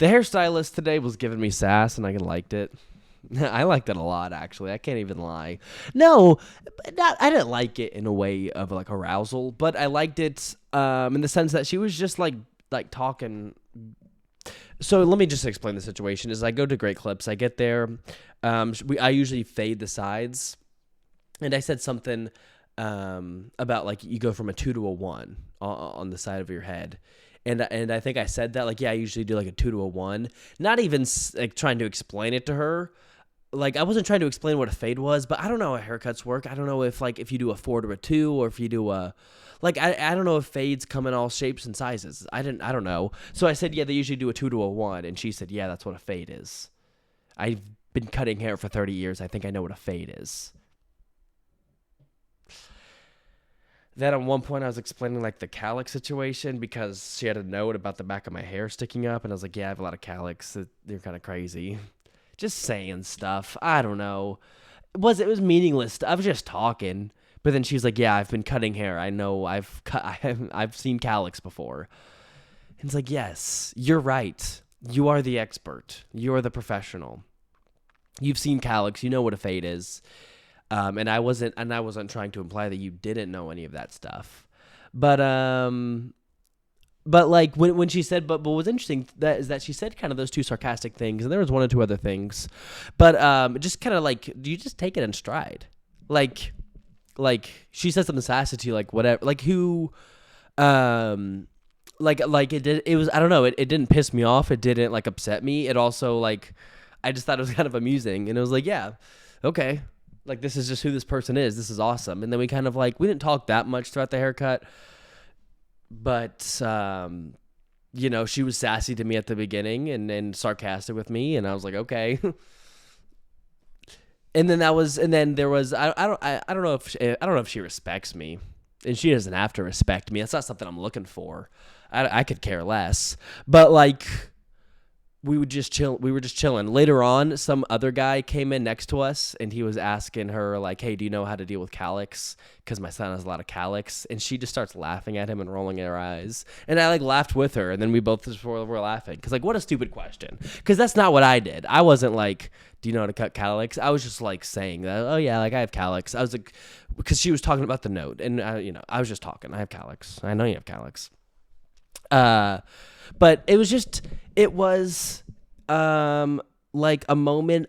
The hairstylist today was giving me sass, and I liked it. I liked it a lot, actually. I can't even lie. No, I didn't like it in a way of like arousal, but I liked it in the sense that she was just like talking. So let me just explain the situation. Is I go to Great Clips, I get there, I usually fade the sides, and I said something about like you go from a 2 to a 1 on the side of your head. And I think I said that, like, yeah, I usually do like a 2 to a 1. Not even like trying to explain it to her. Like, I wasn't trying to explain what a fade was, but I don't know how haircuts work. I don't know if you do a 4 to a 2, or if you do a, like, I don't know if fades come in all shapes and sizes. I don't know. So I said, yeah, they usually do a 2 to a 1. And she said, yeah, that's what a fade is. I've been cutting hair for 30 years. I think I know what a fade is. Then at one point I was explaining like the calyx situation because she had a note about the back of my hair sticking up. And I was like, yeah, I have a lot of calyx. They're kind of crazy. Just saying stuff. I don't know. It was meaningless. I was just talking. But then she's like, yeah, I've been cutting hair. I know I've seen calyx before. And it's like, yes, you're right. You are the expert. You are the professional. You've seen calyx. You know what a fade is. And I wasn't trying to imply that you didn't know any of that stuff. But like when she said, but what's interesting is that she said kind of those two sarcastic things, and there was one or two other things, but just kind of like, do you just take it in stride? Like she said something sassy to you, like whatever, like who, like it was, I don't know, it didn't piss me off, it didn't like upset me, it also like, I just thought it was kind of amusing, and it was like, yeah, okay, like this is just who this person is, this is awesome, and then we kind of like, we didn't talk that much throughout the haircut. But, you know, she was sassy to me at the beginning and sarcastic with me. And I was like, okay. And then there was, I don't know if she respects me, and she doesn't have to respect me. That's not something I'm looking for. I could care less, but like, we were just chilling. Later on, some other guy came in next to us, and he was asking her, like, hey, do you know how to deal with calyx? Because my son has a lot of calyx. And she just starts laughing at him and rolling her eyes. And I, like, laughed with her, and then we both just were laughing. Because, like, what a stupid question. Because that's not what I did. I wasn't like, do you know how to cut calyx? I was just, like, saying that, oh, yeah, like, I have calyx. I was like, because she was talking about the note. And, you know, I was just talking. I have calyx. I know you have calyx. But it was like a moment.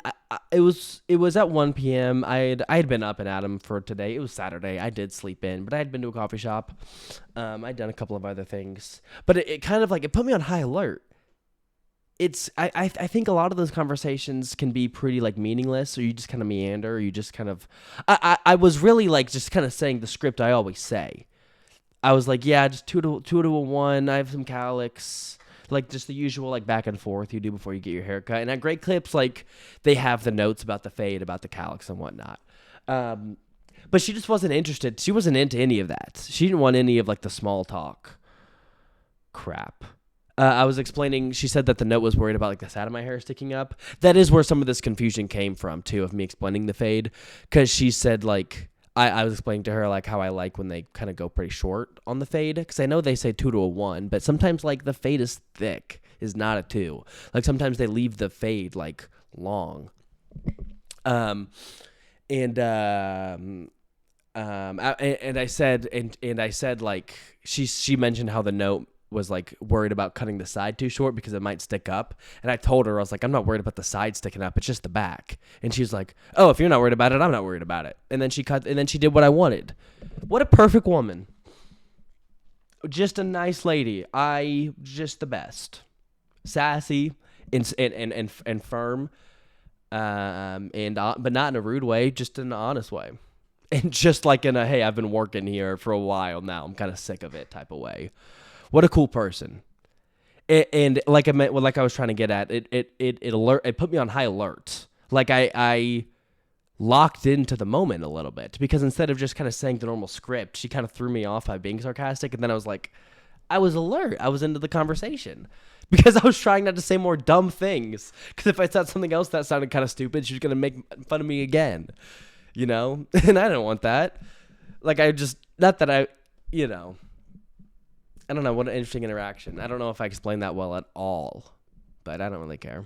It was at 1 p.m. I had been up and at 'em for today. It was Saturday. I did sleep in, but I had been to a coffee shop. I'd done a couple of other things, but it kind of like, it put me on high alert. I think a lot of those conversations can be pretty like meaningless, or you just kind of meander, or you just kind of, I was really like just kind of saying the script I always say. I was like, yeah, just 2 to a 1. I have some calyx, like just the usual like back and forth you do before you get your haircut. And at Great Clips, like they have the notes about the fade, about the calyx and whatnot. But she just wasn't interested. She wasn't into any of that. She didn't want any of like the small talk crap. I was explaining, she said that the note was worried about like the side of my hair sticking up. That is where some of this confusion came from too, of me explaining the fade. Cause she said like, I was explaining to her like how I like when they kind of go pretty short on the fade, because I know they say 2 to a 1, but sometimes like the fade is thick, is not a 2. Like sometimes they leave the fade like long. And I said like she mentioned how the note was like worried about cutting the side too short because it might stick up. And I told her, I was like, I'm not worried about the side sticking up. It's just the back. And she's like, oh, if you're not worried about it, I'm not worried about it. And then she did what I wanted. What a perfect woman. Just a nice lady. Just the best. Sassy and firm. But not in a rude way, just in an honest way. And just like in a, hey, I've been working here for a while now, I'm kind of sick of it type of way. What a cool person. And like I was trying to get at, it put me on high alert. Like I locked into the moment a little bit, because instead of just kind of saying the normal script, she kind of threw me off by being sarcastic. And then I was like, I was alert. I was into the conversation because I was trying not to say more dumb things. Because if I said something else that sounded kind of stupid, she was going to make fun of me again, you know? And I didn't want that. Like I don't know, what an interesting interaction. I don't know if I explained that well at all, but I don't really care.